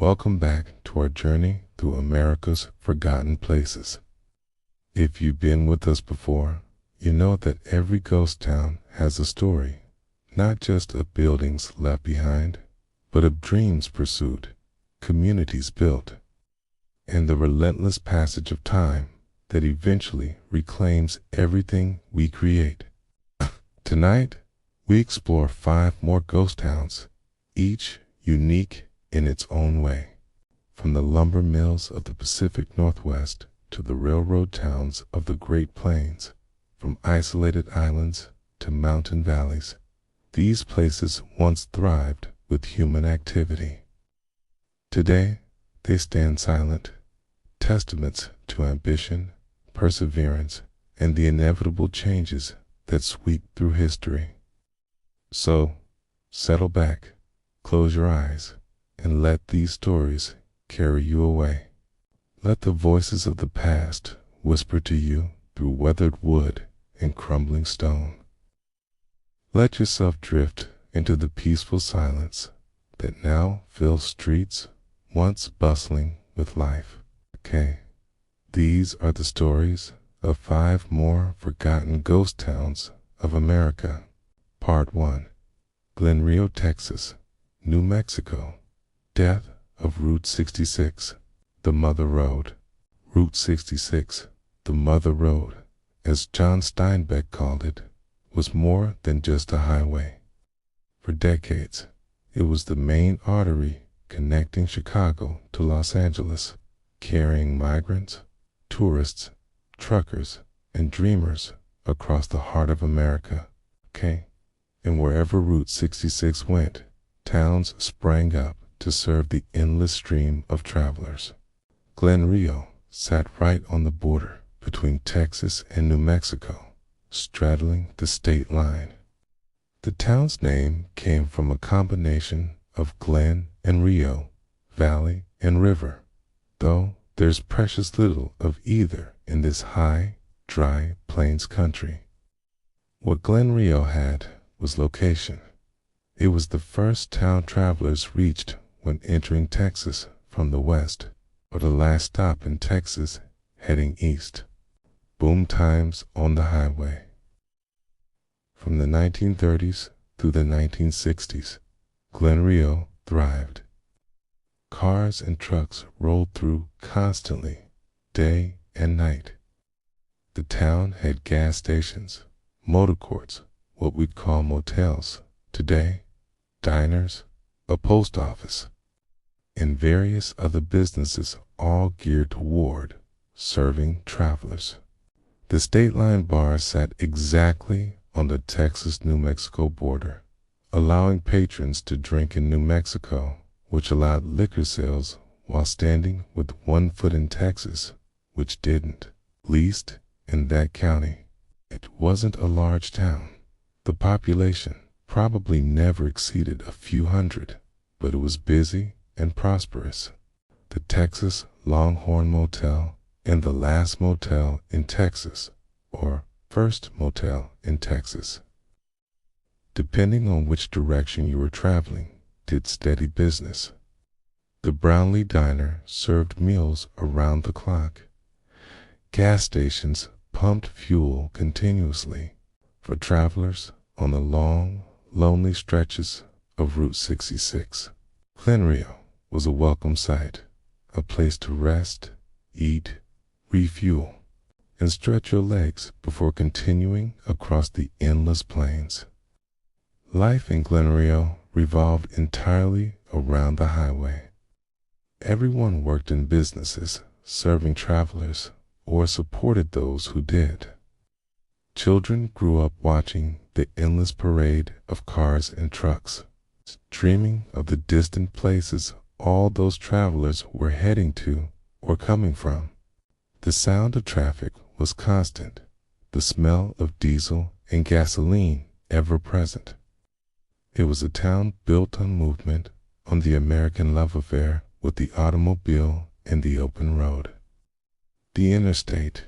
Welcome back to our journey through America's forgotten places. If you've been with us before, you know that every ghost town has a story, not just of buildings left behind, but of dreams pursued, communities built, and the relentless passage of time that eventually reclaims everything we create. Tonight, we explore 5 more ghost towns, each unique in its own way. From the lumber mills of the Pacific Northwest to the railroad towns of the Great Plains, from isolated islands to mountain valleys, these places once thrived with human activity. Today, they stand silent, testaments to ambition, perseverance, and the inevitable changes that sweep through history. So, settle back, close your eyes, and let these stories carry you away. Let the voices of the past whisper to you through weathered wood and crumbling stone. Let yourself drift into the peaceful silence that now fills streets once bustling with life. Okay, these are the stories of 5 more forgotten ghost towns of America. Part 1. Glenrio, Texas, New Mexico. Death of Route 66, the Mother Road. Route 66, the Mother Road, as John Steinbeck called it, was more than just a highway. For decades, it was the main artery connecting Chicago to Los Angeles, carrying migrants, tourists, truckers, and dreamers across the heart of America. And wherever Route 66 went, towns sprang up to serve the endless stream of travelers. Glenrio sat right on the border between Texas and New Mexico, straddling the state line. The town's name came from a combination of Glen and Rio, valley and river, though there's precious little of either in this high, dry plains country. What Glenrio had was location. It was the first town travelers reached when entering Texas from the west, or the last stop in Texas heading east. Boom times on the highway. From the 1930s through the 1960s, Glenrio thrived. Cars and trucks rolled through constantly, day and night. The town had gas stations, motor courts, what we'd call motels today, diners, a post office, and various other businesses all geared toward serving travelers. The state line bar sat exactly on the Texas-New Mexico border, allowing patrons to drink in New Mexico, which allowed liquor sales while standing with one foot in Texas, which didn't, least in that county. It wasn't a large town. The population probably never exceeded a few hundred, but it was busy and prosperous. The Texas Longhorn Motel and the last motel in Texas, or first motel in Texas, depending on which direction you were traveling, did steady business. The Brownlee Diner served meals around the clock. Gas stations pumped fuel continuously for travelers on the long, lonely stretches of Route 66. Glenrio was a welcome sight, a place to rest, eat, refuel, and stretch your legs before continuing across the endless plains. Life in Glenrio revolved entirely around the highway. Everyone worked in businesses serving travelers or supported those who did. Children grew up watching the endless parade of cars and trucks, dreaming of the distant places all those travelers were heading to or coming from. The sound of traffic was constant, the smell of diesel and gasoline ever present. It was a town built on movement, on the American love affair with the automobile and the open road. The interstate.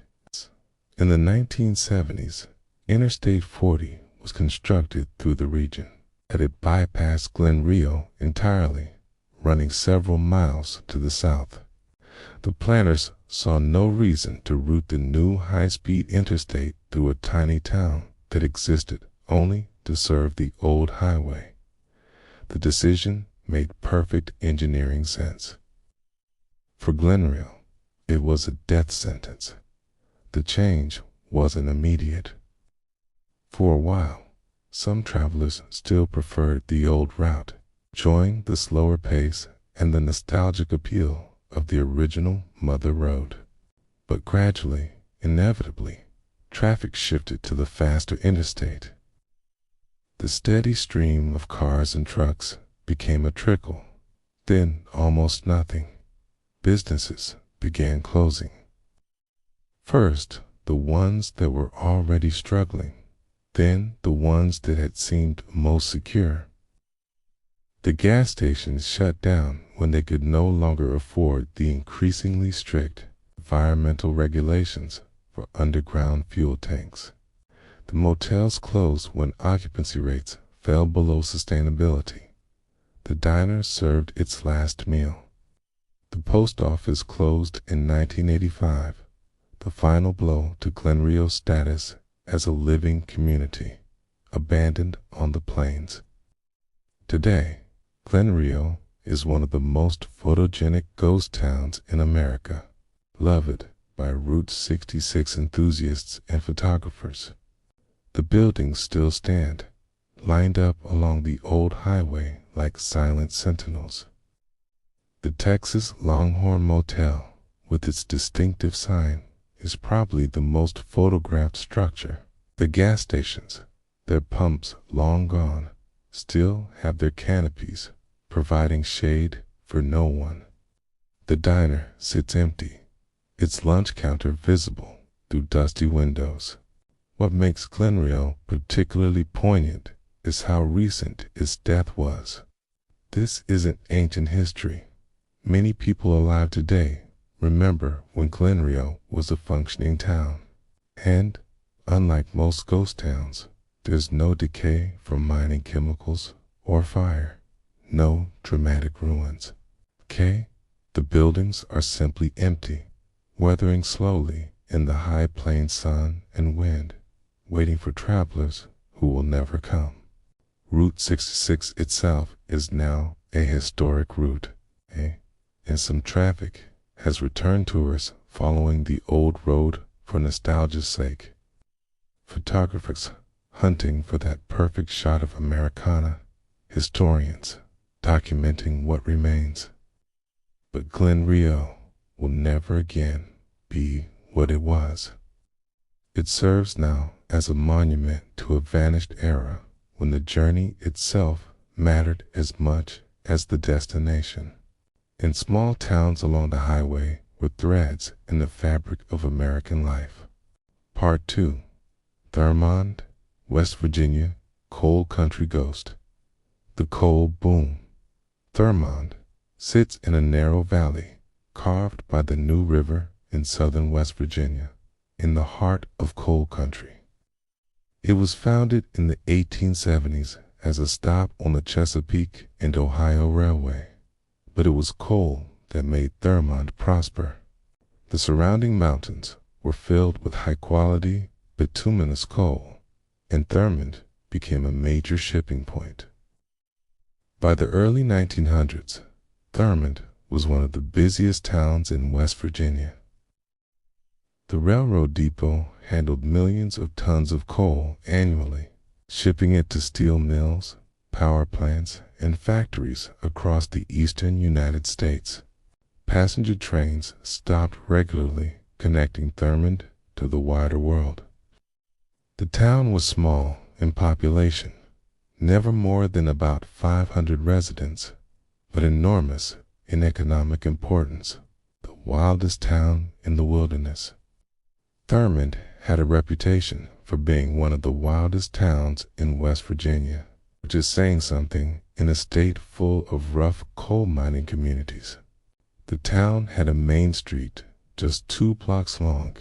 In the 1970s, Interstate 40 was constructed through the region, and it bypassed Glenrio entirely, running several miles to the south. The planners saw no reason to route the new high-speed interstate through a tiny town that existed only to serve the old highway. The decision made perfect engineering sense. For Glenrio, it was a death sentence. The change wasn't immediate. For a while, some travelers still preferred the old route, enjoying the slower pace and the nostalgic appeal of the original Mother Road. But gradually, inevitably, traffic shifted to the faster interstate. The steady stream of cars and trucks became a trickle, then almost nothing. Businesses began closing. First, the ones that were already struggling, then the ones that had seemed most secure. The gas stations shut down when they could no longer afford the increasingly strict environmental regulations for underground fuel tanks. The motels closed when occupancy rates fell below sustainability. The diner served its last meal. The post office closed in 1985, the final blow to Glenrio's status as a living community, abandoned on the plains. Today, Glenrio is one of the most photogenic ghost towns in America, loved by Route 66 enthusiasts and photographers. The buildings still stand, lined up along the old highway like silent sentinels. The Texas Longhorn Motel, with its distinctive sign, is probably the most photographed structure. The gas stations, their pumps long gone, still have their canopies, providing shade for no one. The diner sits empty, its lunch counter visible through dusty windows. What makes Glenrio particularly poignant is how recent its death was. This isn't ancient history. Many people alive today remember when Glenrio was a functioning town. And, unlike most ghost towns, there's no decay from mining chemicals or fire. No dramatic ruins. The buildings are simply empty, weathering slowly in the high plains sun and wind, waiting for travelers who will never come. Route 66 itself is now a historic route, and some traffic has returned tourists following the old road for nostalgia's sake. Photographers hunting for that perfect shot of Americana, historians documenting what remains. But Glenrio will never again be what it was. It serves now as a monument to a vanished era when the journey itself mattered as much as the destination. In small towns along the highway were threads in the fabric of American life. Part 2. Thurmond, West Virginia, Coal Country Ghost. The coal boom. Thurmond sits in a narrow valley carved by the New River in southern West Virginia, in the heart of coal country. It was founded in the 1870s as a stop on the Chesapeake and Ohio Railway, but it was coal that made Thurmond prosper. The surrounding mountains were filled with high-quality, bituminous coal, and Thurmond became a major shipping point. By the early 1900s, Thurmond was one of the busiest towns in West Virginia. The railroad depot handled millions of tons of coal annually, shipping it to steel mills, power plants, and factories across the eastern United States. Passenger trains stopped regularly, connecting Thurmond to the wider world. The town was small in population, never more than about 500 residents, but enormous in economic importance, the wildest town in the wilderness. Thurmond had a reputation for being one of the wildest towns in West Virginia, which is saying something in a state full of rough coal mining communities. The town had a main street just 2 blocks long,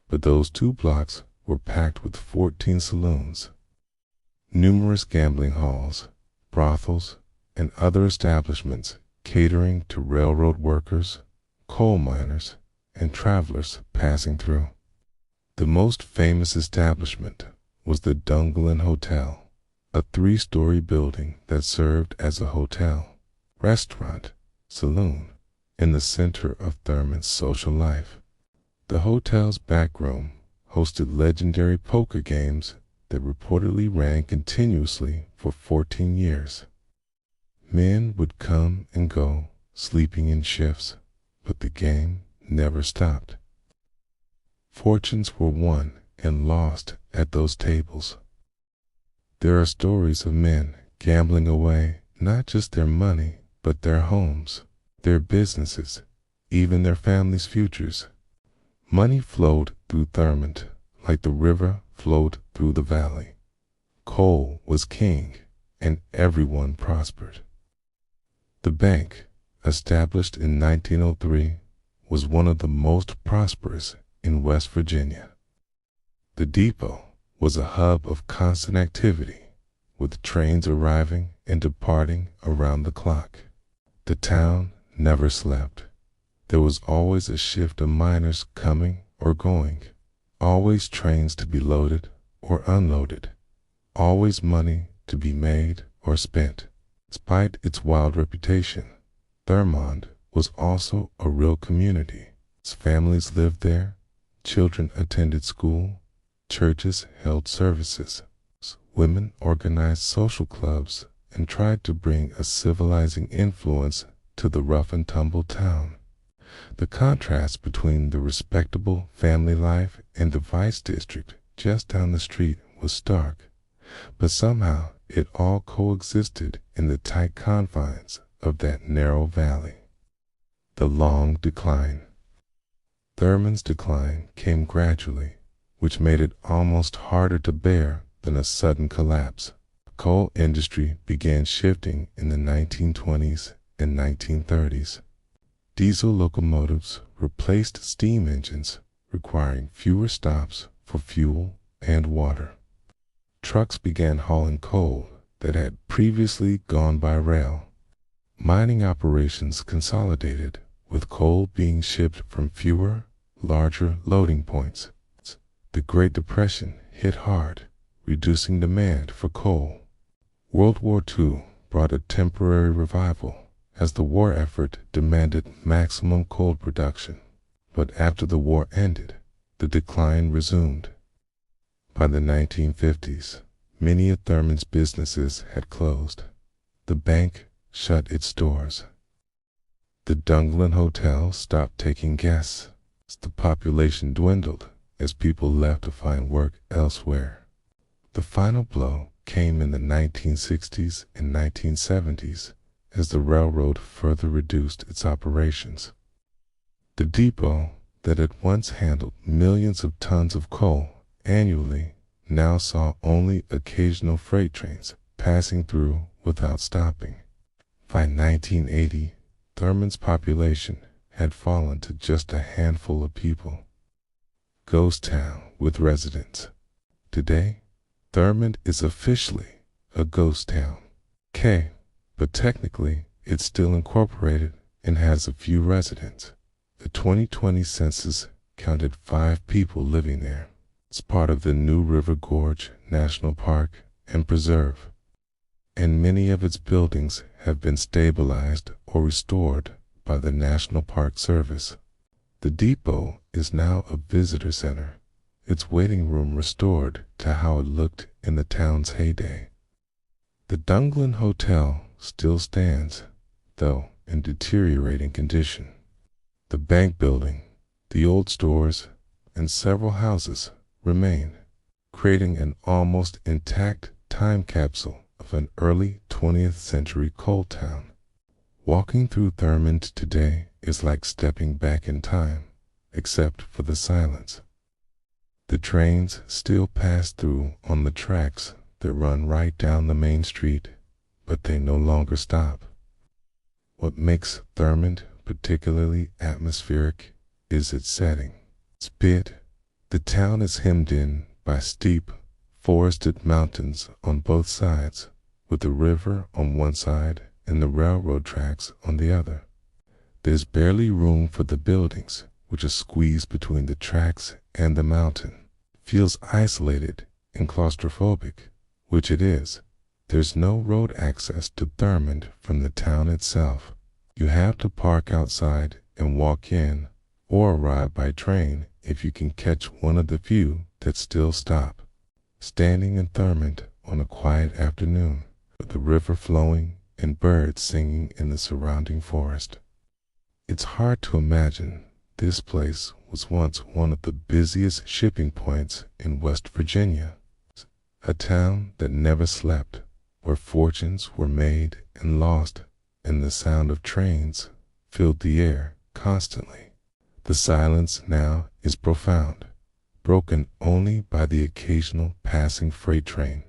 but those 2 blocks were packed with 14 saloons, numerous gambling halls, brothels, and other establishments catering to railroad workers, coal miners, and travelers passing through. The most famous establishment was the Dunglin Hotel, a 3-story building that served as a hotel, restaurant, saloon, in the center of Thurmond's social life. The hotel's back room hosted legendary poker games that reportedly ran continuously for 14 years. Men would come and go, sleeping in shifts, but the game never stopped. Fortunes were won and lost at those tables. There are stories of men gambling away not just their money, but their homes, their businesses, even their families' futures. Money flowed through Thurmond like the river flowed through the valley. Coal was king, and everyone prospered. The bank, established in 1903, was one of the most prosperous in West Virginia. The depot was a hub of constant activity, with trains arriving and departing around the clock. The town never slept. There was always a shift of miners coming or going, always trains to be loaded or unloaded, always money to be made or spent. Despite its wild reputation, Thurmond was also a real community. Its families lived there, children attended school, churches held services, women organized social clubs and tried to bring a civilizing influence to the rough-and-tumble town. The contrast between the respectable family life and the vice district just down the street was stark, but somehow it all coexisted in the tight confines of that narrow valley. The long decline. Thurmond's decline came gradually, which made it almost harder to bear than a sudden collapse. The coal industry began shifting in the 1920s and 1930s. Diesel locomotives replaced steam engines, requiring fewer stops for fuel and water. Trucks began hauling coal that had previously gone by rail. Mining operations consolidated, with coal being shipped from fewer, larger loading points. The Great Depression hit hard, reducing demand for coal. World War II brought a temporary revival as the war effort demanded maximum coal production. But after the war ended, the decline resumed. By the 1950s, many of Thurmond's businesses had closed. The bank shut its doors. The Dunglin Hotel stopped taking guests. The population dwindled as people left to find work elsewhere. The final blow came in the 1960s and 1970s as the railroad further reduced its operations. The depot that had once handled millions of tons of coal annually now saw only occasional freight trains passing through without stopping. By 1980, Thurmond's population had fallen to just a handful of people. Ghost town with residents. Today, Thurmond is officially a ghost town. But technically, it's still incorporated and has a few residents. The 2020 census counted 5 people living there. It's part of the New River Gorge National Park and Preserve, and many of its buildings have been stabilized or restored by the National Park Service. The depot is now a visitor center, its waiting room restored to how it looked in the town's heyday. The Dunglin Hotel still stands, though in deteriorating condition. The bank building, the old stores, and several houses remain, creating an almost intact time capsule of an early 20th century coal town. Walking through Thurmond today is like stepping back in time, except for the silence. The trains still pass through on the tracks that run right down the main street, but they no longer stop. What makes Thurmond particularly atmospheric is its setting. The town is hemmed in by steep, forested mountains on both sides, with the river on one side and the railroad tracks on the other. There's barely room for the buildings, which are squeezed between the tracks and the mountain. Feels isolated and claustrophobic, which it is. There's no road access to Thurmond from the town itself. You have to park outside and walk in, or arrive by train if you can catch one of the few that still stop. Standing in Thurmond on a quiet afternoon, with the river flowing and birds singing in the surrounding forest. It's hard to imagine this place was once one of the busiest shipping points in West Virginia, a town that never slept, where fortunes were made and lost, and the sound of trains filled the air constantly. The silence now is profound, broken only by the occasional passing freight train,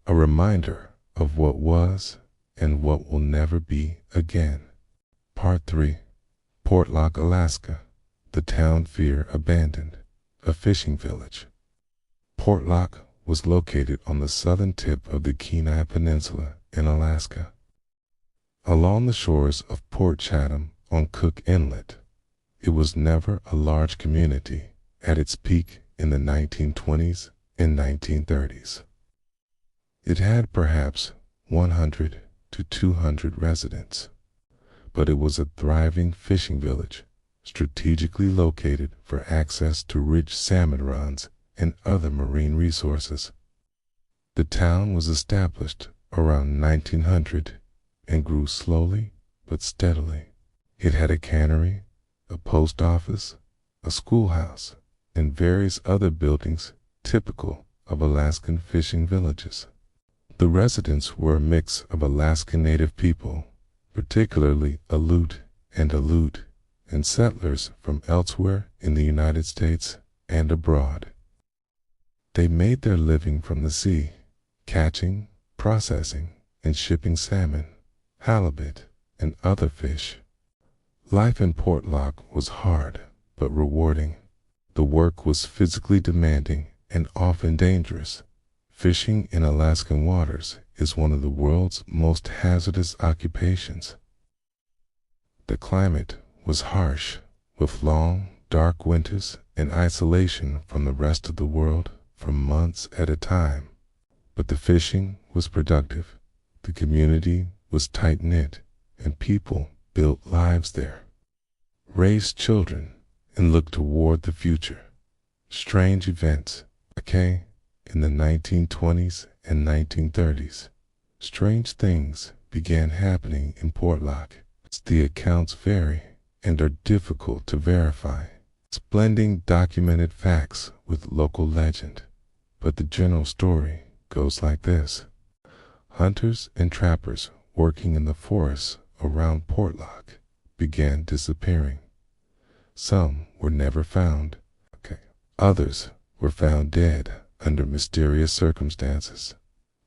a reminder of what was and what will never be again. Part 3. Portlock, Alaska. The town fear abandoned. A fishing village. Portlock was located on the southern tip of the Kenai Peninsula in Alaska, along the shores of Port Chatham on Cook Inlet. It was never a large community at its peak in the 1920s and 1930s. It had perhaps 100 to 200 residents, but it was a thriving fishing village, strategically located for access to rich salmon runs and other marine resources. The town was established around 1900 and grew slowly but steadily. It had a cannery, a post office, a schoolhouse, and various other buildings typical of Alaskan fishing villages. The residents were a mix of Alaskan Native people, particularly Aleut and settlers from elsewhere in the United States and abroad. They made their living from the sea, catching, processing, and shipping salmon, halibut, and other fish. Life in Portlock was hard but rewarding. The work was physically demanding and often dangerous. Fishing in Alaskan waters is one of the world's most hazardous occupations. The climate was harsh, with long, dark winters and isolation from the rest of the world for months at a time. But the fishing was productive, the community was tight-knit, and people built lives there, raised children, and looked toward the future. Strange events occurred in the 1920s and 1930s. Strange things began happening in Portlock. The accounts vary and are difficult to verify, blending documented facts with local legend. But the general story goes like this. Hunters and trappers working in the forests around Portlock began disappearing. Some were never found. Others were found dead under mysterious circumstances,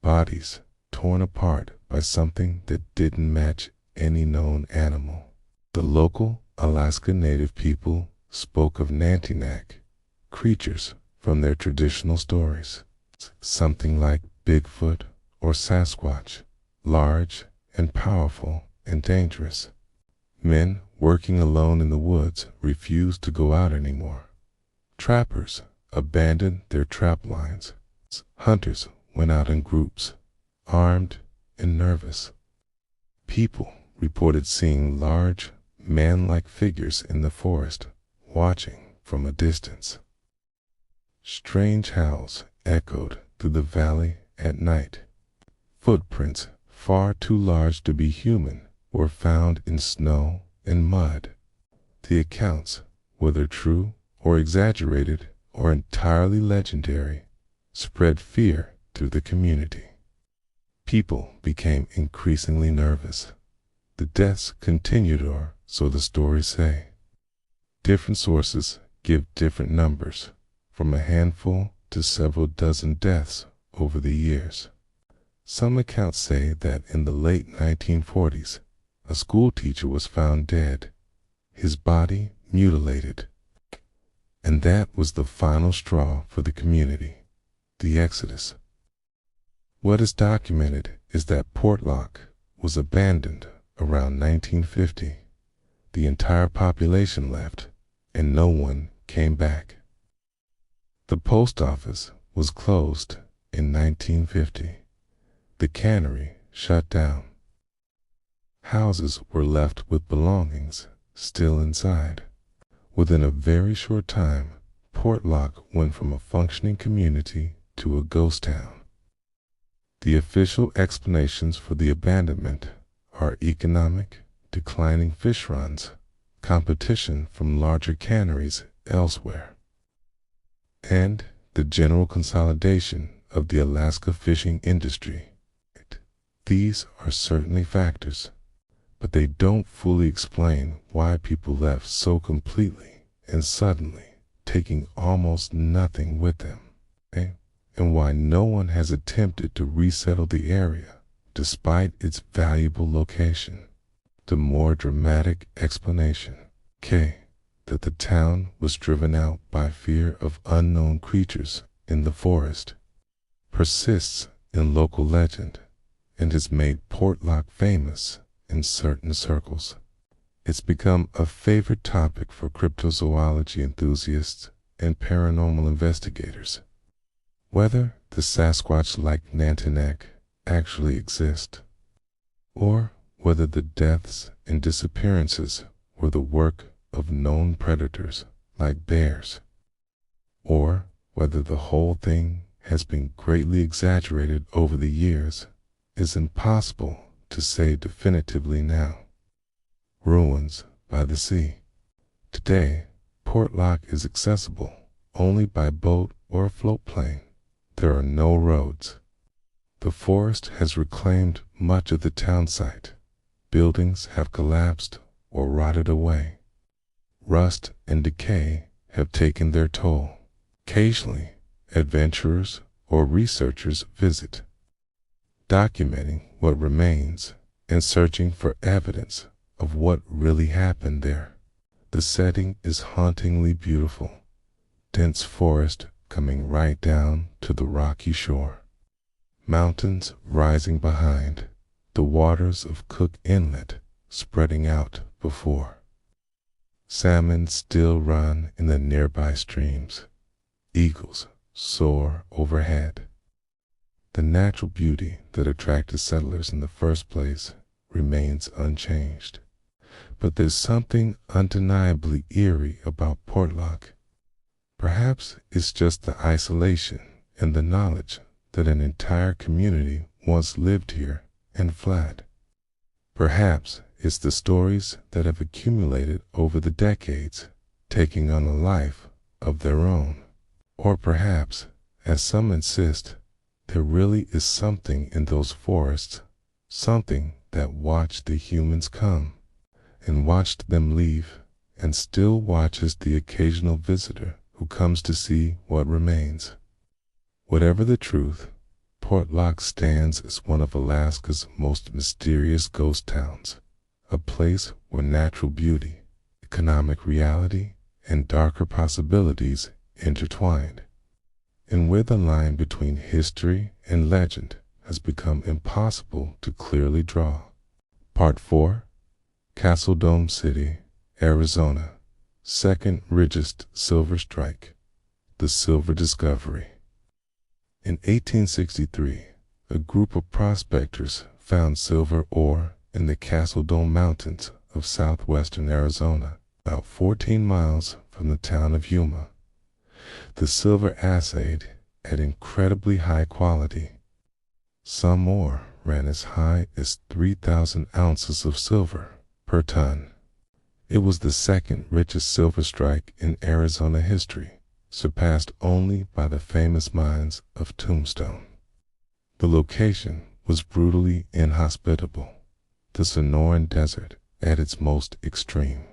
bodies torn apart by something that didn't match any known animal. The local Alaska Native people spoke of Nantinak, creatures from their traditional stories, something like Bigfoot or Sasquatch, large and powerful and dangerous. Men working alone in the woods refused to go out anymore. Trappers abandoned their trap lines. Hunters went out in groups, armed and nervous. People reported seeing large, man-like figures in the forest, watching from a distance. Strange howls echoed through the valley at night. Footprints far too large to be human were found in snow and mud. The accounts, whether true or exaggerated or entirely legendary, spread fear through the community. People became increasingly nervous. The deaths continued, or so the stories say. Different sources give different numbers, from a handful to several dozen deaths over the years. Some accounts say that in the late 1940s, a school teacher was found dead, his body mutilated. And that was the final straw for the community, the exodus. What is documented is that Portlock was abandoned around 1950. The entire population left, and no one came back. The post office was closed in 1950. The cannery shut down. Houses were left with belongings still inside. Within a very short time, Portlock went from a functioning community to a ghost town. The official explanations for the abandonment are economic, declining fish runs, competition from larger canneries elsewhere, and the general consolidation of the Alaska fishing industry. These are certainly factors, but they don't fully explain why people left so completely and suddenly, taking almost nothing with them, and why no one has attempted to resettle the area despite its valuable location. The more dramatic explanation, that the town was driven out by fear of unknown creatures in the forest, persists in local legend and has made Portlock famous in certain circles. It's become a favorite topic for cryptozoology enthusiasts and paranormal investigators. Whether the Sasquatch-like Nantinnaq actually exist, or whether the deaths and disappearances were the work of known predators like bears, or whether the whole thing has been greatly exaggerated over the years, is impossible to say definitively now. Ruins by the sea. Today, Portlock is accessible only by boat or float plane. There are no roads. The forest has reclaimed much of the town site. Buildings have collapsed or rotted away. Rust and decay have taken their toll. Occasionally, adventurers or researchers visit, documenting what remains and searching for evidence of what really happened there. The setting is hauntingly beautiful. Dense forest coming right down to the rocky shore. Mountains rising behind, the waters of Cook Inlet spreading out before. Salmon still run in the nearby streams. Eagles soar overhead. The natural beauty that attracted settlers in the first place remains unchanged. But there's something undeniably eerie about Portlock. Perhaps it's just the isolation and the knowledge that an entire community once lived here and fled. Perhaps it's the stories that have accumulated over the decades, taking on a life of their own. Or perhaps, as some insist, there really is something in those forests, something that watched the humans come and watched them leave and still watches the occasional visitor who comes to see what remains. Whatever the truth, Portlock stands as one of Alaska's most mysterious ghost towns, a place where natural beauty, economic reality, and darker possibilities intertwined, and where the line between history and legend has become impossible to clearly draw. Part 4. Castle Dome City, Arizona. Second richest silver strike, the Silver Discovery. In 1863, a group of prospectors found silver ore in the Castle Dome Mountains of southwestern Arizona, about 14 miles from the town of Yuma. The silver assayed at incredibly high quality. Some ore ran as high as 3,000 ounces of silver per ton. It was the second richest silver strike in Arizona history, surpassed only by the famous mines of Tombstone. The location was brutally inhospitable, the Sonoran Desert at its most extreme.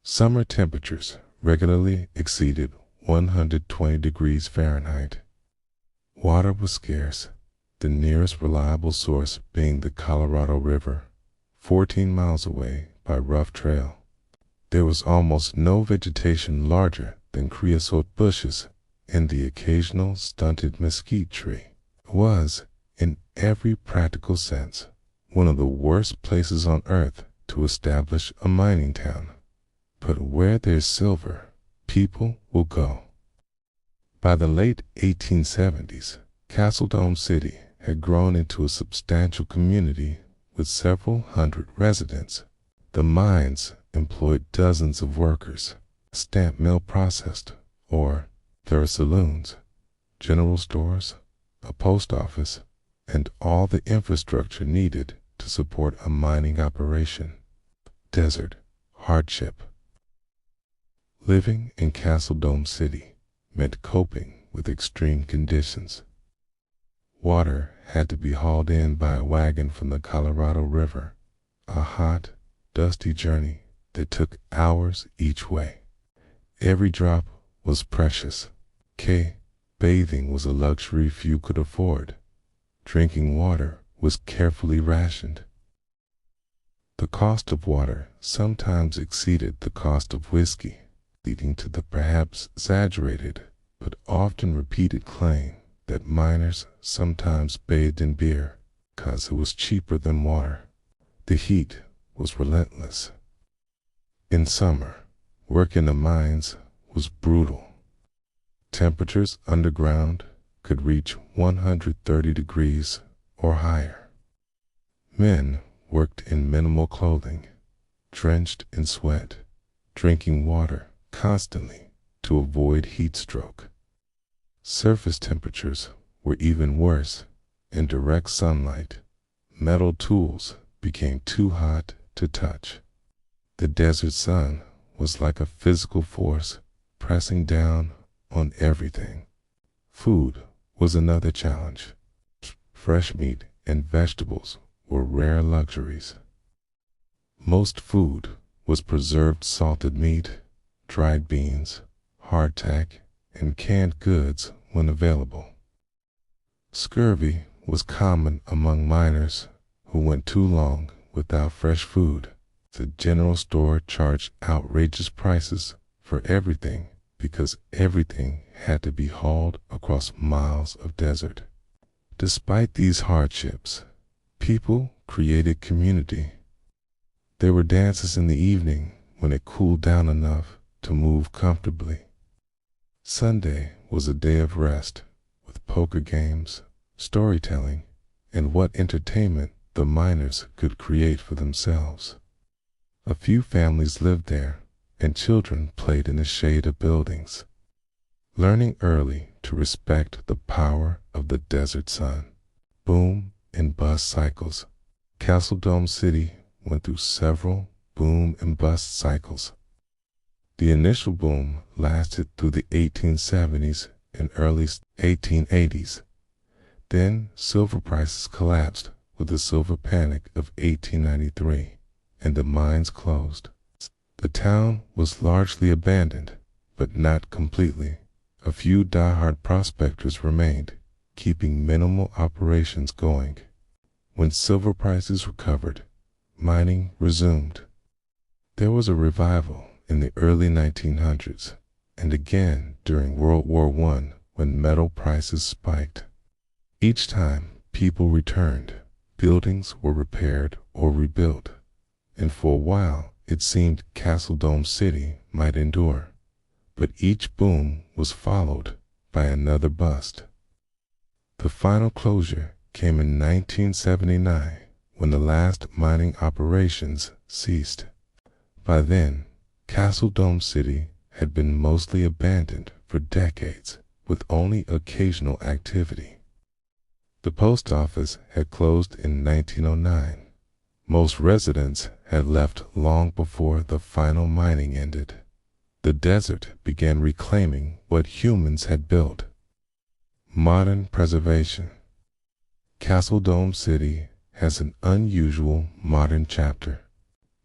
Summer temperatures regularly exceeded 120 degrees Fahrenheit. Water was scarce, the nearest reliable source being the Colorado River, 14 miles away by rough trail. There was almost no vegetation larger than creosote bushes and the occasional stunted mesquite tree. It was, in every practical sense, one of the worst places on earth to establish a mining town. But where there's silver, people will go. By the late 1870s, Castle Dome City had grown into a substantial community with several hundred residents. The mines employed dozens of workers, a stamp mill processed, or there are saloons, general stores, a post office, and all the infrastructure needed to support a mining operation. Desert hardship. Living in Castle Dome City meant coping with extreme conditions. Water had to be hauled in by a wagon from the Colorado River, a hot, dusty journey that took hours each way. Every drop was precious. Bathing was a luxury few could afford. Drinking water was carefully rationed. The cost of water sometimes exceeded the cost of whiskey, leading to the perhaps exaggerated but often repeated claim that miners sometimes bathed in beer because it was cheaper than water. The heat was relentless. In summer, work in the mines was brutal. Temperatures underground could reach 130 degrees or higher. Men worked in minimal clothing, drenched in sweat, drinking water constantly to avoid heat stroke. Surface temperatures were even worse. In direct sunlight, metal tools became too hot to touch. The desert sun was like a physical force pressing down on everything. Food was another challenge. Fresh meat and vegetables were rare luxuries. Most food was preserved salted meat, dried beans, hardtack, and canned goods when available. Scurvy was common among miners who went too long without fresh food. The general store charged outrageous prices for everything because everything had to be hauled across miles of desert. Despite these hardships, people created community. There were dances in the evening when it cooled down enough to move comfortably. Sunday was a day of rest, with poker games, storytelling, and what entertainment the miners could create for themselves. A few families lived there, and children played in the shade of buildings. Learning early to respect the power of the desert sun. Boom and bust cycles. Castle Dome City went through several boom and bust cycles. The initial boom lasted through the 1870s and early 1880s. Then silver prices collapsed with the silver panic of 1893, and the mines closed. The town was largely abandoned, but not completely. A few die-hard prospectors remained, keeping minimal operations going. When silver prices recovered, mining resumed. There was a revival in the early 1900s, and again during World War I when metal prices spiked. Each time people returned, buildings were repaired or rebuilt, and for a while it seemed Castle Dome City might endure. But each boom was followed by another bust. The final closure came in 1979 when the last mining operations ceased. By then, Castle Dome City had been mostly abandoned for decades, with only occasional activity. The post office had closed in 1909. Most residents had left long before the final mining ended. The desert began reclaiming what humans had built. Modern preservation. Castle Dome City has an unusual modern chapter.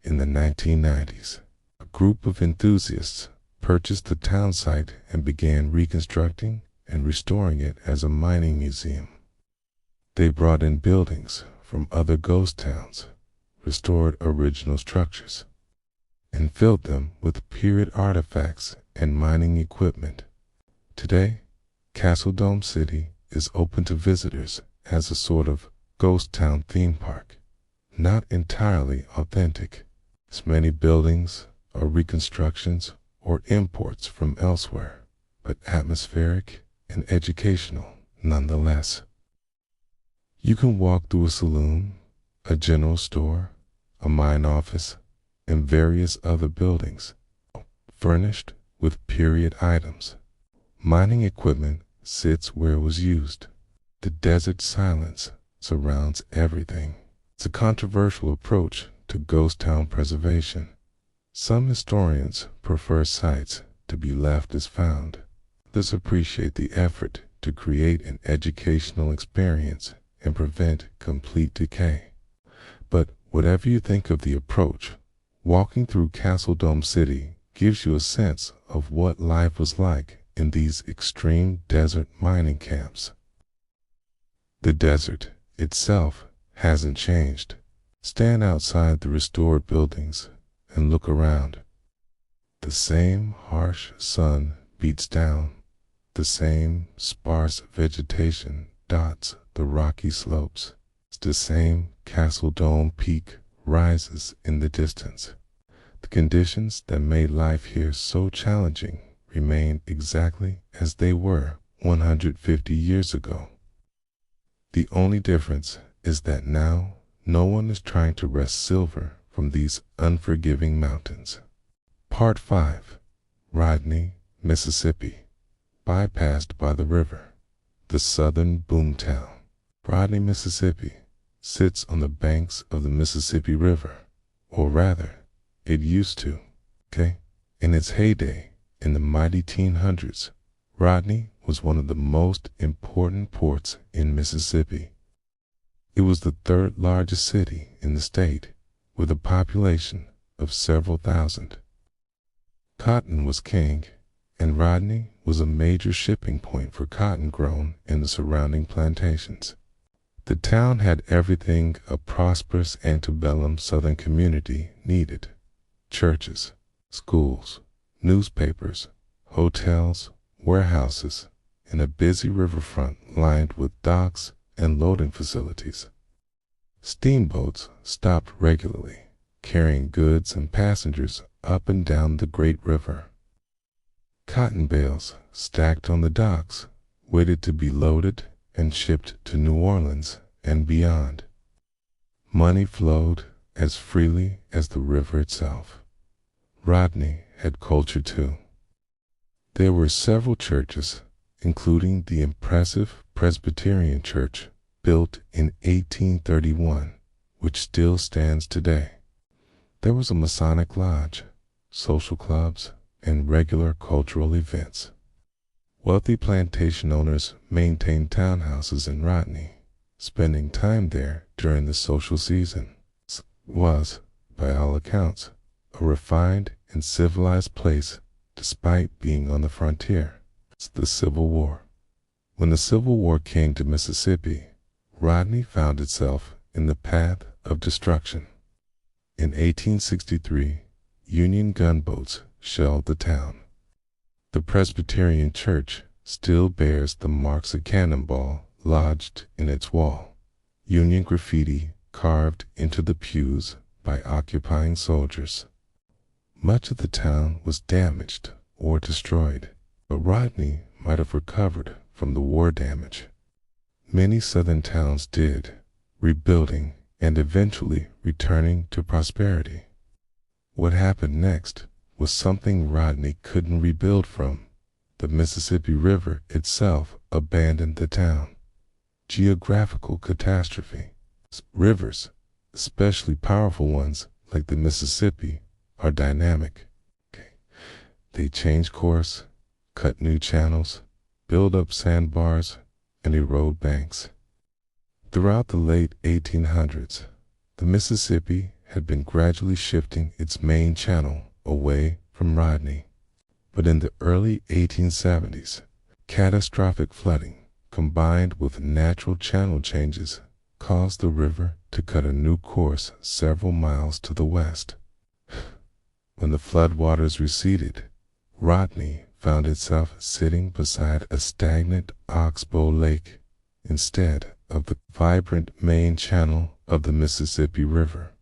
In the 1990s, a group of enthusiasts purchased the town site and began reconstructing and restoring it as a mining museum. They brought in buildings from other ghost towns, restored original structures, and filled them with period artifacts and mining equipment. Today, Castle Dome City is open to visitors as a sort of ghost town theme park. not entirely authentic, as many buildings are reconstructions or imports from elsewhere, but atmospheric and educational nonetheless. You can walk through a saloon, a general store, a mine office, and various other buildings, furnished with period items. Mining equipment sits where it was used. The desert silence surrounds everything. It's a controversial approach to ghost town preservation. Some historians prefer sites to be left as found. Others appreciate the effort to create an educational experience and prevent complete decay. But whatever you think of the approach, walking through Castle Dome City gives you a sense of what life was like in these extreme desert mining camps. The desert itself hasn't changed. Stand outside the restored buildings and look around. The same harsh sun beats down. The same sparse vegetation dots the rocky slopes. The same Castle Dome peak rises in the distance. The conditions that made life here so challenging remain exactly as they were 150 years ago. The only difference is that now no one is trying to wrest silver from these unforgiving mountains. Part 5. Rodney, Mississippi. Bypassed by the river. The southern boomtown. Rodney, Mississippi sits on the banks of the Mississippi River, or rather, it used to. In its heyday, in the mighty 1800s, Rodney was one of the most important ports in Mississippi. It was the third largest city in the state, with a population of several thousand. Cotton was king, and Rodney was a major shipping point for cotton grown in the surrounding plantations. The town had everything a prosperous antebellum Southern community needed: churches, schools, newspapers, hotels, warehouses, and a busy riverfront lined with docks and loading facilities. Steamboats stopped regularly, carrying goods and passengers up and down the great river. Cotton bales stacked on the docks waited to be loaded and shipped to New Orleans and beyond. Money flowed as freely as the river itself. Rodney had culture too. There were several churches, including the impressive Presbyterian Church built in 1831, which still stands today. There was a Masonic lodge, social clubs, and regular cultural events. Wealthy plantation owners maintained townhouses in Rodney, spending time there during the social season. It was, by all accounts, a refined and civilized place despite being on the frontier. It's the Civil War. When the Civil War came to Mississippi, Rodney found itself in the path of destruction. In 1863, Union gunboats shelled the town. The Presbyterian Church still bears the marks of cannonball lodged in its wall, Union graffiti carved into the pews by occupying soldiers. Much of the town was damaged or destroyed, but Rodney might have recovered from the war damage. Many southern towns did, rebuilding and eventually returning to prosperity. What happened next was something Rodney couldn't rebuild from. The Mississippi River itself abandoned the town. Geographical catastrophe. Rivers, especially powerful ones like the Mississippi, are dynamic. They change course, cut new channels, build up sandbars, and erode banks. Throughout the late 1800s, the Mississippi had been gradually shifting its main channel away from Rodney. But in the early 1870s, catastrophic flooding combined with natural channel changes caused the river to cut a new course several miles to the west. When the floodwaters receded, Rodney found itself sitting beside a stagnant oxbow lake instead of the vibrant main channel of the Mississippi River.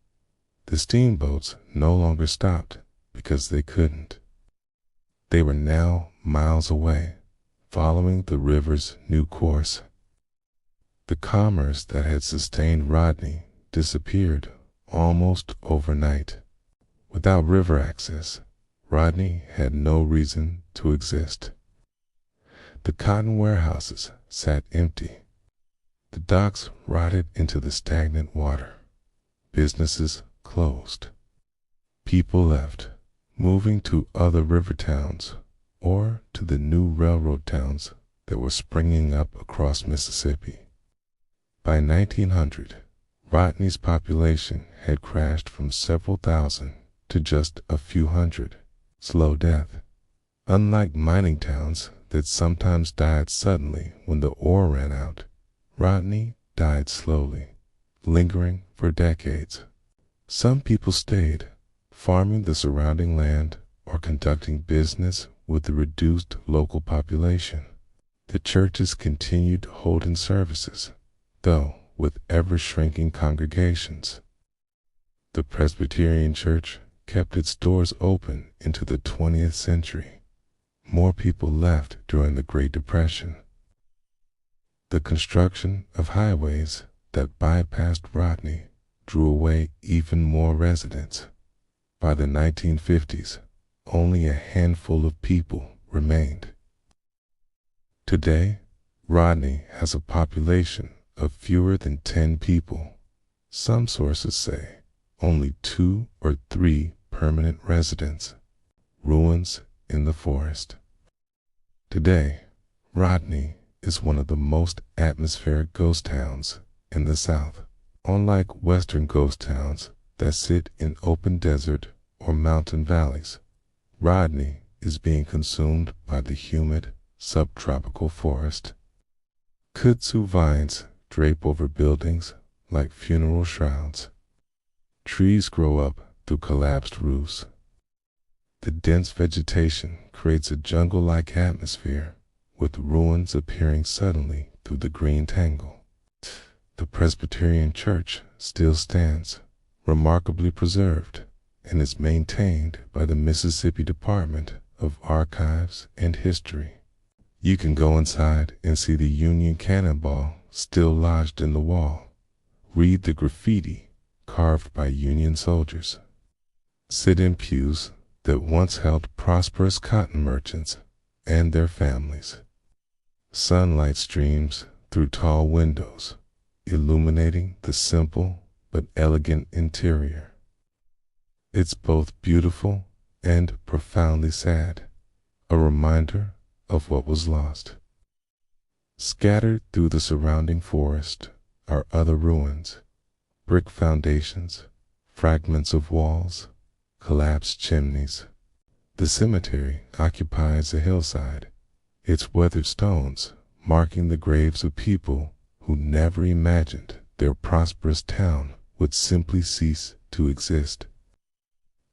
The steamboats no longer stopped because they couldn't. They were now miles away, following the river's new course. The commerce that had sustained Rodney disappeared almost overnight. Without river access, Rodney had no reason to exist. The cotton warehouses sat empty. The docks rotted into the stagnant water. Businesses closed. People left, moving to other river towns or to the new railroad towns that were springing up across Mississippi. By 1900, Rodney's population had crashed from several thousand to just a few hundred. Slow death. Unlike mining towns that sometimes died suddenly when the ore ran out, Rodney died slowly, lingering for decades. Some people stayed, farming the surrounding land or conducting business with the reduced local population. The churches continued holding services, though with ever-shrinking congregations. The Presbyterian Church kept its doors open into the 20th century. More people left during the Great Depression. The construction of highways that bypassed Rodney drew away even more residents. By the 1950s, only a handful of people remained. Today, Rodney has a population of fewer than 10 people. Some sources say only 2 or 3 permanent residents. Ruins in the forest. Today, Rodney is one of the most atmospheric ghost towns in the South. Unlike Western ghost towns that sit in open desert or mountain valleys, Rodney is being consumed by the humid, subtropical forest. Kudzu vines drape over buildings like funeral shrouds. Trees grow up through collapsed roofs. The dense vegetation creates a jungle-like atmosphere, with ruins appearing suddenly through the green tangle. The Presbyterian Church still stands, remarkably preserved, and is maintained by the Mississippi Department of Archives and History. You can go inside and see the Union cannonball still lodged in the wall. Read the graffiti carved by Union soldiers. Sit in pews that once held prosperous cotton merchants and their families. Sunlight streams through tall windows, illuminating the simple but elegant interior. It's both beautiful and profoundly sad, a reminder of what was lost. Scattered through the surrounding forest are other ruins, brick foundations, fragments of walls, collapsed chimneys. The cemetery occupies a hillside, its weathered stones marking the graves of people who never imagined their prosperous town would simply cease to exist.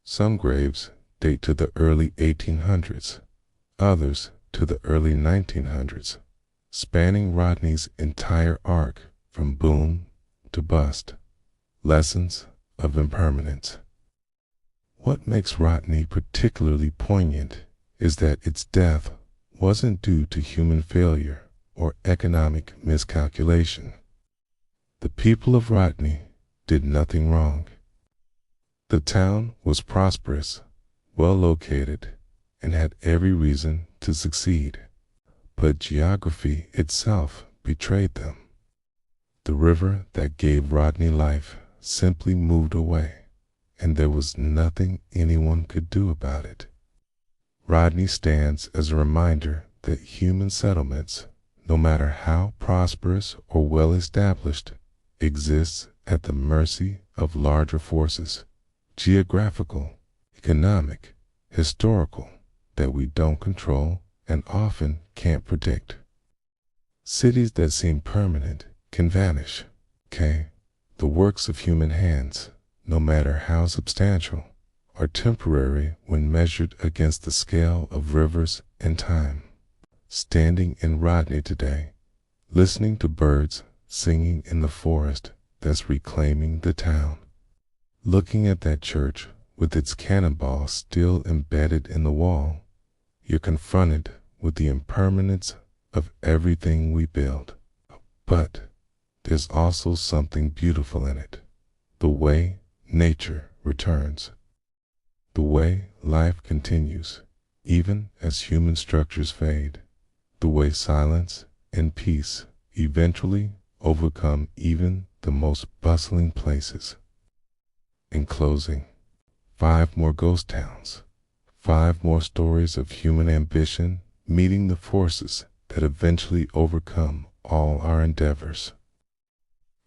Some graves date to the early 1800s, others to the early 1900s, spanning Rodney's entire arc from boom to bust. Lessons of impermanence. What makes Rodney particularly poignant is that its death wasn't due to human failure or economic miscalculation. The people of Rodney did nothing wrong. The town was prosperous, well located, and had every reason to succeed. But geography itself betrayed them. The river that gave Rodney life simply moved away, and there was nothing anyone could do about it. Rodney stands as a reminder that human settlements, no matter how prosperous or well established, exists at the mercy of larger forces, geographical, economic, historical, that we don't control and often can't predict. Cities that seem permanent can vanish. The works of human hands, no matter how substantial, are temporary when measured against the scale of rivers and time. Standing in Rodney today, listening to birds singing in the forest that's reclaiming the town. Looking at that church with its cannonball still embedded in the wall, you're confronted with the impermanence of everything we build. But there's also something beautiful in it. The way nature returns. The way life continues, even as human structures fade. The way silence and peace eventually overcome even the most bustling places. In closing, 5 more ghost towns, 5 more stories of human ambition meeting the forces that eventually overcome all our endeavors.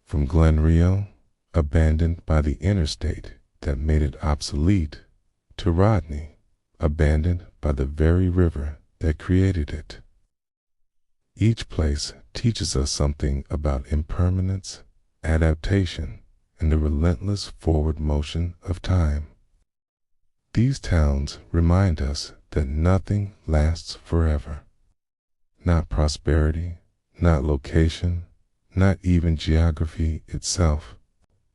From Glenrio, abandoned by the interstate that made it obsolete, to Rodney, abandoned by the very river that created it. Each place teaches us something about impermanence, adaptation, and the relentless forward motion of time. These towns remind us that nothing lasts forever. Not prosperity, not location, not even geography itself.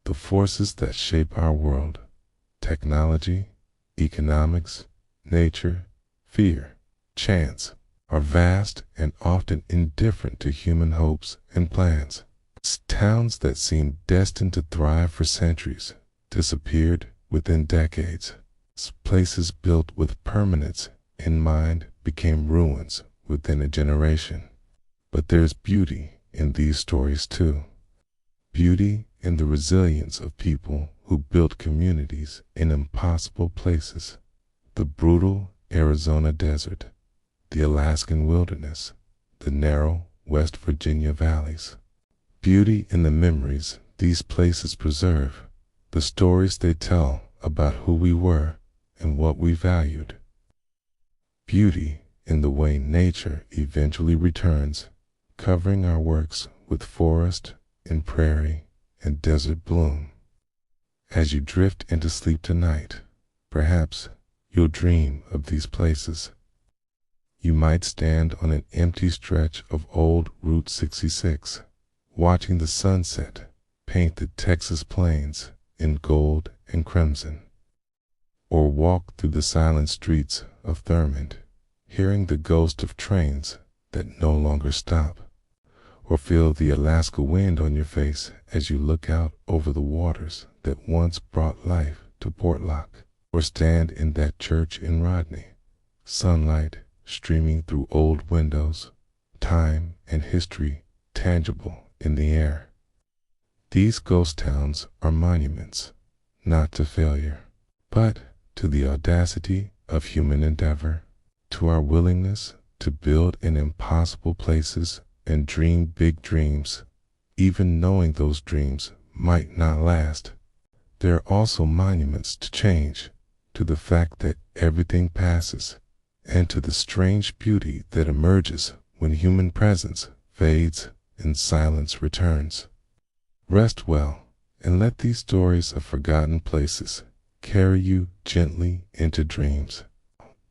The forces that shape our world, technology, economics, nature, fear, chance, are vast and often indifferent to human hopes and plans. Towns that seemed destined to thrive for centuries disappeared within decades. Places built with permanence in mind became ruins within a generation. But there's beauty in these stories too. Beauty in the resilience of people who built communities in impossible places. The brutal Arizona desert, the Alaskan wilderness, the narrow West Virginia valleys. Beauty in the memories these places preserve, the stories they tell about who we were and what we valued. Beauty in the way nature eventually returns, covering our works with forest and prairie and desert bloom. As you drift into sleep tonight, perhaps you'll dream of these places. You might stand on an empty stretch of old Route 66, watching the sunset paint the Texas plains in gold and crimson. Or walk through the silent streets of Thurmond, hearing the ghost of trains that no longer stop. Or feel the Alaska wind on your face as you look out over the waters that once brought life to Portlock. Or stand in that church in Rodney, sunlight streaming through old windows, time and history tangible in the air. These ghost towns are monuments, not to failure, but to the audacity of human endeavor, to our willingness to build in impossible places and dream big dreams, even knowing those dreams might not last. They are also monuments to change, to the fact that everything passes, and to the strange beauty that emerges when human presence fades and silence returns. Rest well, and let these stories of forgotten places carry you gently into dreams.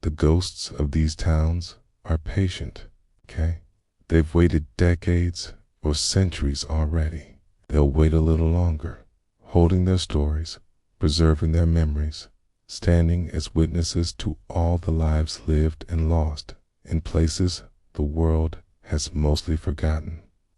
The ghosts of these towns are patient, okay? They've waited decades or centuries already. They'll wait a little longer, holding their stories, preserving their memories, standing as witnesses to all the lives lived and lost in places the world has mostly forgotten.